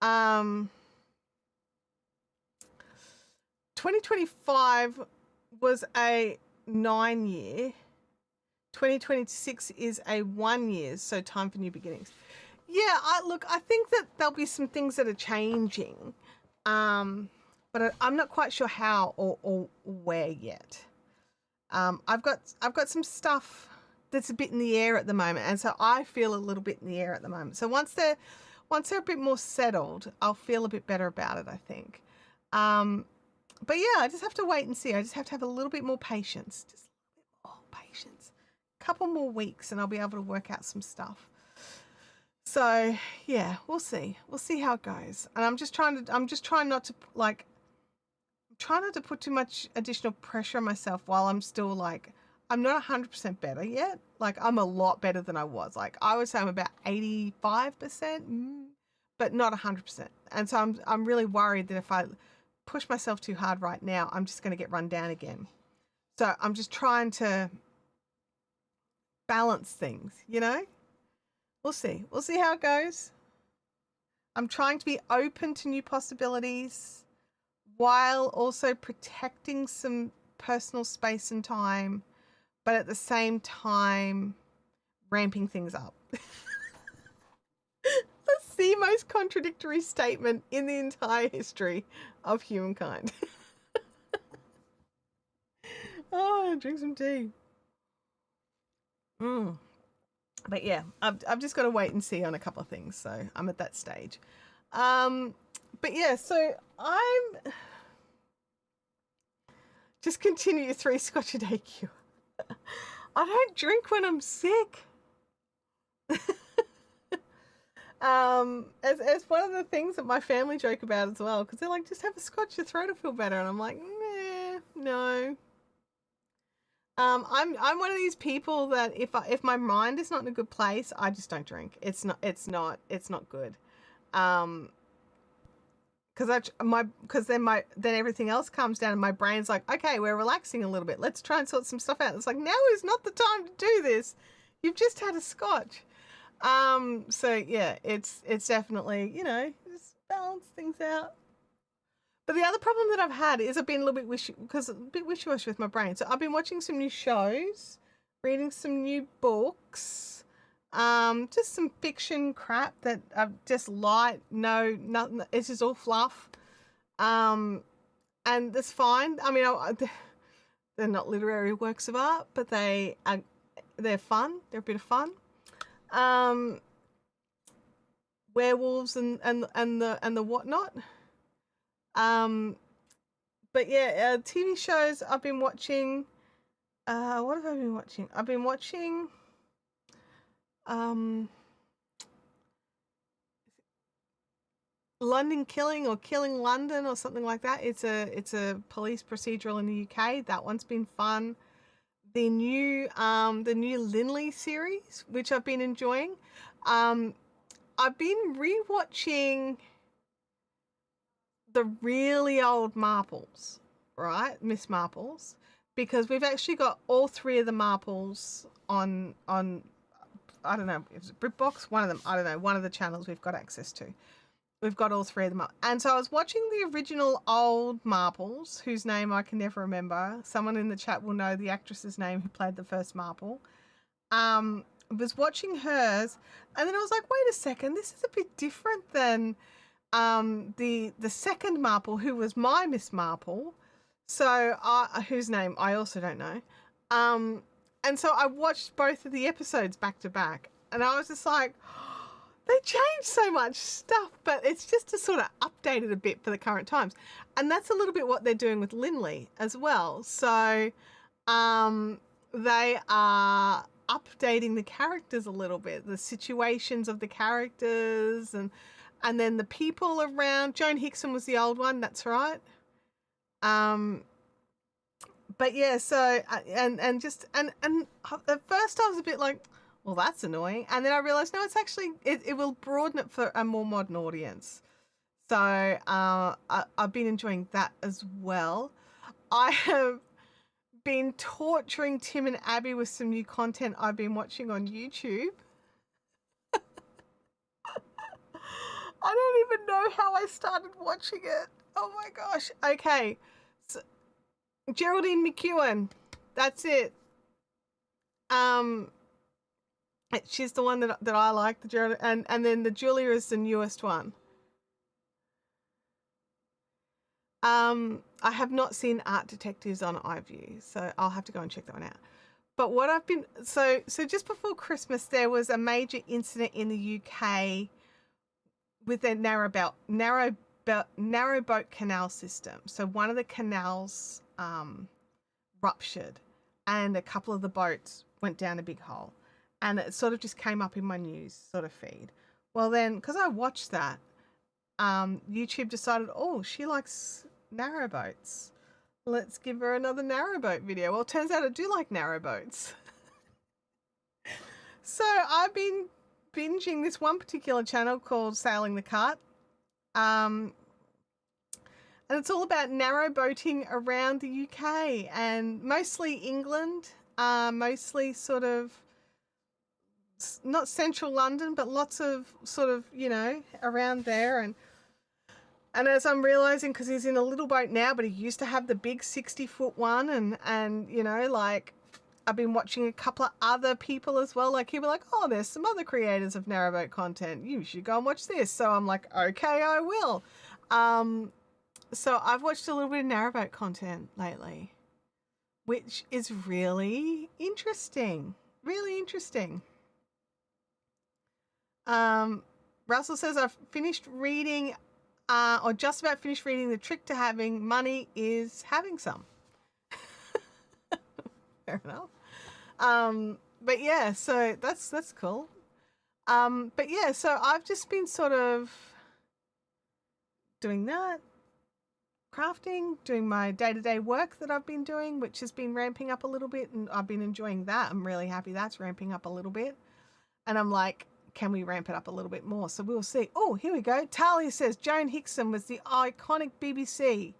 2025 was a 9-year. 2026 is a 1 year, so time for new beginnings. Yeah, I think that there'll be some things that are changing, but I'm not quite sure how or where yet. I've got some stuff that's a bit in the air at the moment, and so I feel a little bit in the air at the moment. So once they're a bit more settled, I'll feel a bit better about it, I think. But yeah, I just have to wait and see. I just have to have a little bit more patience. Just a little bit more patience. A couple more weeks and I'll be able to work out some stuff. So yeah, we'll see. We'll see how it goes. And I'm just trying not to try not to put too much additional pressure on myself while I'm still like, I'm not 100% better yet. Like, I'm a lot better than I was. Like, I would say I'm about 85%, but not 100%. And so I'm really worried that if I push myself too hard right now, I'm just going to get run down again. So I'm just trying to balance things, you know? We'll see. We'll see how it goes. I'm trying to be open to new possibilities while also protecting some personal space and time, but at the same time ramping things up. That's the most contradictory statement in the entire history of humankind. Oh, drink some tea. But yeah, I've just got to wait and see on a couple of things. So I'm at that stage. But yeah, so I'm just continue 3 Scotch a day cure. I don't drink when I'm sick. As one of the things that my family joke about as well, because they're like, just have a Scotch, your throat will feel better, and I'm like, nah, no. I'm one of these people that if my mind is not in a good place, I just don't drink. It's not good. Because then everything else comes down and my brain's like, okay, we're relaxing a little bit. Let's try and sort some stuff out. It's like, now is not the time to do this. You've just had a Scotch. So yeah, it's definitely, you know, just balance things out. But the other problem that I've had is I've been a little bit wishy-washy with my brain. So I've been watching some new shows, reading some new books, just some fiction crap that I've just light, nothing. It's just all fluff. And that's fine. I mean, they're not literary works of art, but they're fun. They're a bit of fun. Werewolves and the whatnot. But yeah, TV shows I've been watching. What have I been watching? I've been watching um London Killing or Killing London or something like that. It's a police procedural in the UK. That one's been fun. The new Linley series, which I've been enjoying. I've been rewatching the really old Marples, right? Miss Marples, because we've actually got all three of the Marples on I don't know, it's BritBox, one of them, I don't know, one of the channels we've got access to. We've got all three of them up. And so I was watching the original old Marples, whose name I can never remember. Someone in the chat will know the actress's name who played the first Marple. Was watching hers, and then I was like, wait a second, this is a bit different than the second Marple, who was my Miss Marple. So whose name I also don't know. And so I watched both of the episodes back to back, and I was just like, they changed so much stuff, but it's just to sort of update it a bit for the current times. And that's a little bit what they're doing with Linley as well. So they are updating the characters a little bit, the situations of the characters, and then the people around. Joan Hickson was the old one, that's right. But yeah, so and at first I was a bit like, well, that's annoying. And then I realized, no, it's actually, it will broaden it for a more modern audience. So I've been enjoying that as well. I have been torturing Tim and Abby with some new content I've been watching on YouTube. I don't even know how I started watching it. Oh my gosh. Okay. So, Geraldine McEwen. That's it. She's the one that I like, the Geraldine, and then the Julia is the newest one. I have not seen Art Detectives on iView, so I'll have to go and check that one out. But what I've been so just before Christmas, there was a major incident in the UK with their narrowboat canal system. So one of the canals ruptured, and a couple of the boats went down a big hole, and it sort of just came up in my news sort of feed. Well, then, because I watched that, YouTube decided, oh, she likes narrowboats. Let's give her another narrowboat video. Well, it turns out I do like narrowboats. So I've been binging this one particular channel called Sailing the Cart. And it's all about narrowboating around the UK, and mostly England, mostly sort of not central London, but lots of sort of, around there. And as I'm realizing, because he's in a little boat now, but he used to have the big 60-foot one, and like, I've been watching a couple of other people as well. Like, he'll be like, oh, there's some other creators of narrowboat content, you should go and watch this. So I'm like, okay, I will. So I've watched a little bit of narrowboat content lately, which is really interesting. Really interesting. Russell says, I've finished reading, or just about finished reading, The Trick to Having Money is Having Some. Fair enough. But yeah, so that's cool. But yeah, so I've just been sort of doing that, crafting, doing my day-to-day work that I've been doing, which has been ramping up a little bit, and I've been enjoying that. I'm really happy that's ramping up a little bit. And I'm like, can we ramp it up a little bit more? So we'll see. Oh, here we go. Talia says Joan Hickson was the iconic BBC.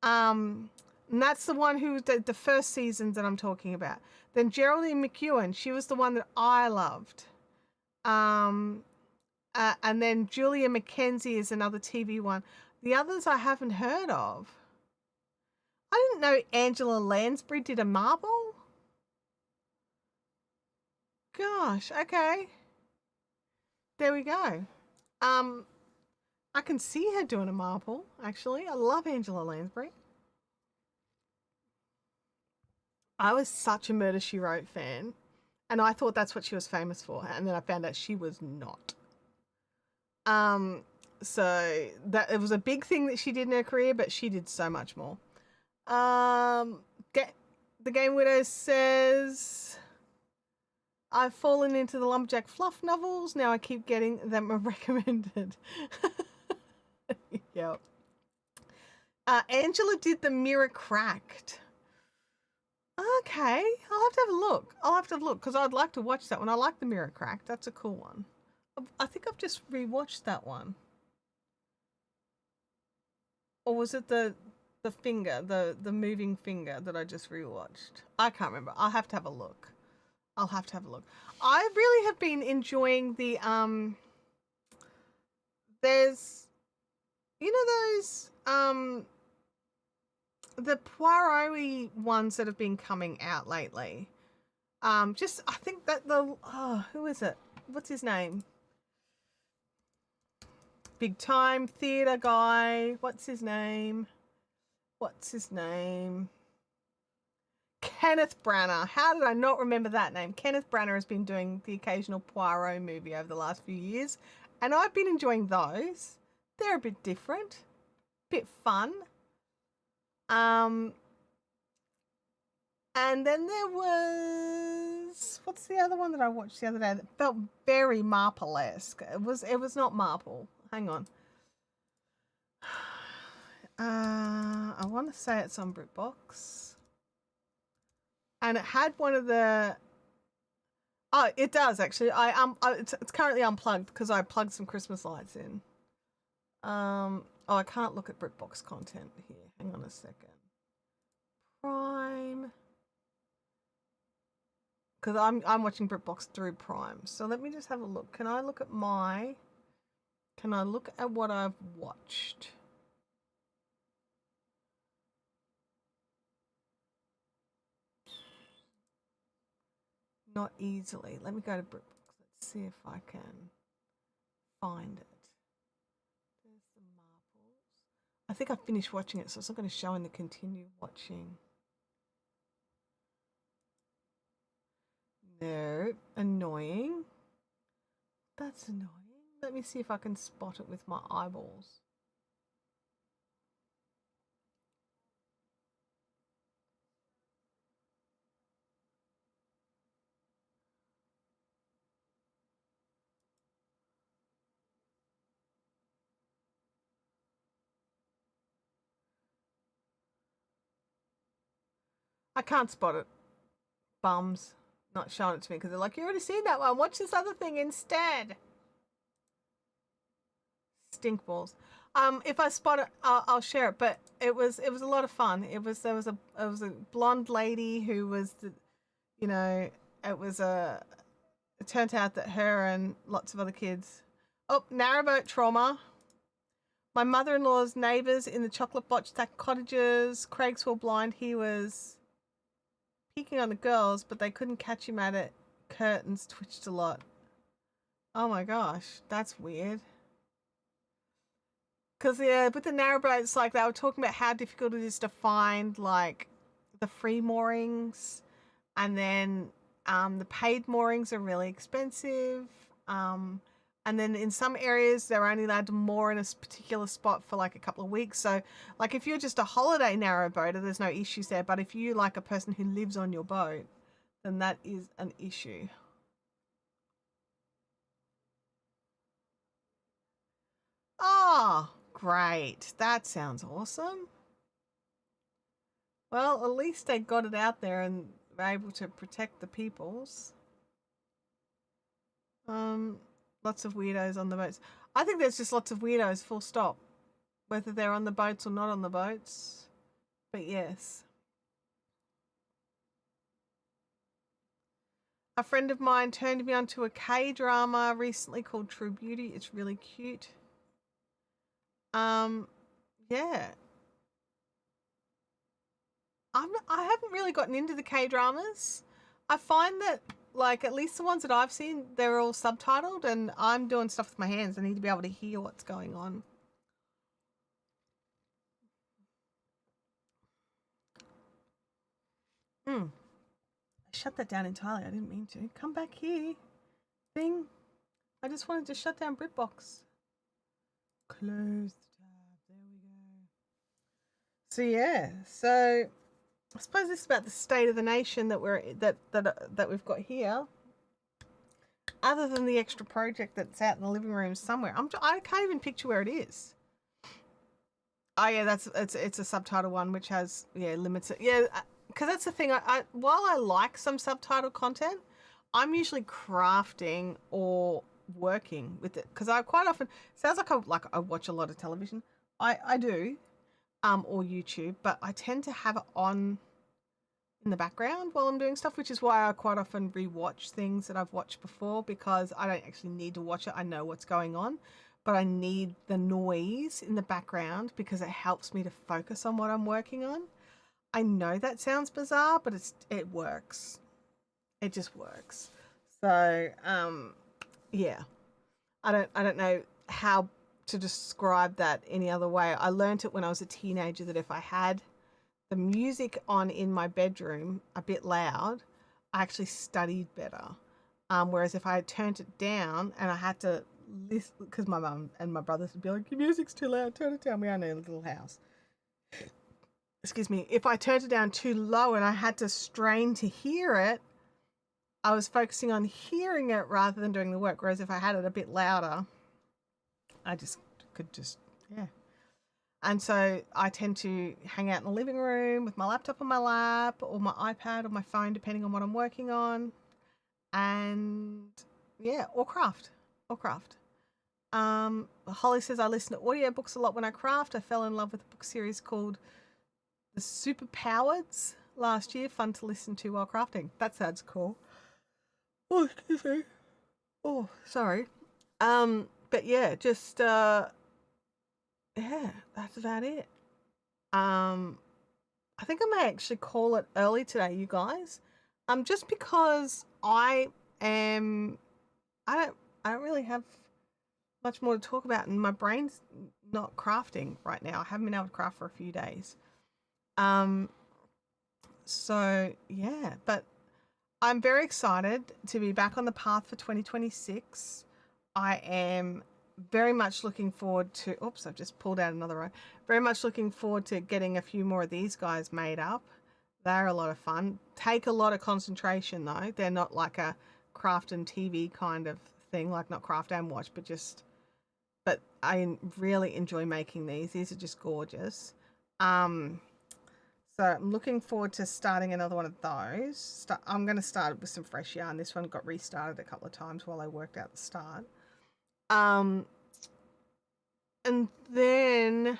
And that's the one who did the first seasons that I'm talking about. Then Geraldine McEwen, she was the one that I loved. And then Julia Mackenzie is another TV one. The others I haven't heard of. I didn't know Angela Lansbury did a Marple. Gosh, okay. There we go. I can see her doing a Marple, actually. I love Angela Lansbury. I was such a Murder, She Wrote fan, and I thought that's what she was famous for, and then I found out she was not. So that it was a big thing that she did in her career, but she did so much more. Get the Game Widow says, I've fallen into the Lumberjack Fluff novels. Now I keep getting them recommended. Yep. Angela did The Mirror Cracked. Okay, I'll have to have a look. I'll have to look because I'd like to watch that one. I like The Mirror Cracked. That's a cool one. I think I've just rewatched that one. Or was it the finger, the moving finger that I just rewatched? I can't remember. I'll have to have a look. I'll have to have a look. I really have been enjoying the there's those the Poirot-y ones that have been coming out lately. Just I think that who is it? What's his name? Big time theatre guy. What's his name? Kenneth Branagh. How did I not remember that name? Kenneth Branagh has been doing the occasional Poirot movie over the last few years, and I've been enjoying those. They're a bit different, a bit fun. And then there was, what's the other one that I watched the other day that felt very Marple-esque? It was not Marple. Hang on. I want to say it's on BritBox. And it had one of the, oh, it does actually. It's currently unplugged because I plugged some Christmas lights in. Oh, I can't look at BritBox content here. Hang on a second. Prime. Because I'm watching BritBox through Prime. So let me just have a look. Can I look at what I've watched? Not easily. Let me go to BritBox. Let's see if I can find it. There's the Marvels. I think I finished watching it, so it's not going to show in the continue watching. No, annoying. That's annoying. Let me see if I can spot it with my eyeballs. I can't spot it. Bums. Not showing it to me because they're like, you already seen that one. Watch this other thing instead. Stink balls. If I spot it, I'll share it. But it was a lot of fun. There was a blonde lady who was it turned out that her and lots of other kids. Oh, narrowboat trauma. My mother-in-law's neighbours in the chocolate botch stack cottages. Craig swore blind he was peeking on the girls, but they couldn't catch him at it. Curtains twitched a lot. Oh my gosh, that's weird. Because with the narrowboats, like they were talking about how difficult it is to find like the free moorings, and then the paid moorings are really expensive. And then in some areas they're only allowed to moor in a particular spot for like a couple of weeks. So like if you're just a holiday narrowboater, there's no issues there. But if you like a person who lives on your boat, then that is an issue. Oh, great. That sounds awesome. Well, at least they got it out there and were able to protect the peoples. Lots of weirdos on the boats. I think there's just lots of weirdos, full stop. Whether they're on the boats or not on the boats. But yes. A friend of mine turned me onto a K-drama recently called True Beauty. It's really cute. Yeah. I haven't really gotten into the K-dramas. I find that like at least the ones that I've seen, they're all subtitled, and I'm doing stuff with my hands. I need to be able to hear what's going on. I shut that down entirely. I didn't mean to. Come back here. Thing. I just wanted to shut down BritBox. close the tab. There we go. So yeah, so I suppose this is about the state of the nation that we've got here. Other than the extra project that's out in the living room somewhere, I can't even picture where it is. Oh yeah, it's a subtitle one which has limits. Yeah, because that's the thing. I while I like some subtitle content, I'm usually crafting or working with it because I quite often sounds like I watch a lot of television. I do, or YouTube, but I tend to have it on in the background while I'm doing stuff, which is why I quite often rewatch things that I've watched before because I don't actually need to watch it. I know what's going on, but I need the noise in the background because it helps me to focus on what I'm working on. I know that sounds bizarre, but it works. It just works. So, yeah. I don't know how to describe that any other way. I learned it when I was a teenager that if I had the music on in my bedroom a bit loud, I actually studied better. Whereas if I had turned it down and I had to listen, because my mum and my brothers would be like, your music's too loud, turn it down. We own a little house. Excuse me. If I turned it down too low and I had to strain to hear it, I was focusing on hearing it rather than doing the work. Whereas if I had it a bit louder, I just could yeah. And so I tend to hang out in the living room with my laptop on my lap or my iPad or my phone, depending on what I'm working on. And yeah, or craft. Holly says I listen to audiobooks a lot when I craft. I fell in love with a book series called The Superpowereds last year. Fun to listen to while crafting. That sounds cool. Oh, excuse me. Oh, sorry. But yeah, just yeah, that's about it. I think I may actually call it early today, you guys. Just because I am, I don't really have much more to talk about, and my brain's not crafting right now. I haven't been able to craft for a few days. So yeah, but I'm very excited to be back on the path for 2026. I am very much looking forward to, oops, I've just pulled out another row. Very much looking forward to getting a few more of these guys made up. They're a lot of fun. Take a lot of concentration though. They're not like a craft and TV kind of thing, like not craft and watch, but I really enjoy making these. These are just gorgeous. So I'm looking forward to starting another one of those. I'm going to start with some fresh yarn. This one got restarted a couple of times while I worked out the start. And then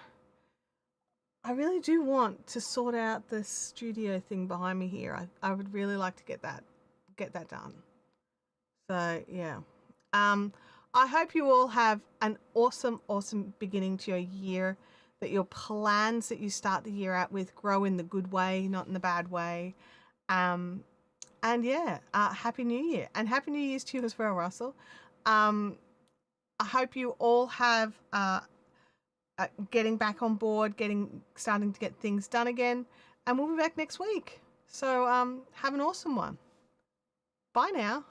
I really do want to sort out the studio thing behind me here. I would really like to get that done. So yeah. I hope you all have an awesome beginning to your year, that your plans that you start the year out with grow in the good way, not in the bad way. And yeah, Happy New Year. And Happy New Year's to you as well, Russell. I hope you all have getting back on board, starting to get things done again. And we'll be back next week. So have an awesome one. Bye now.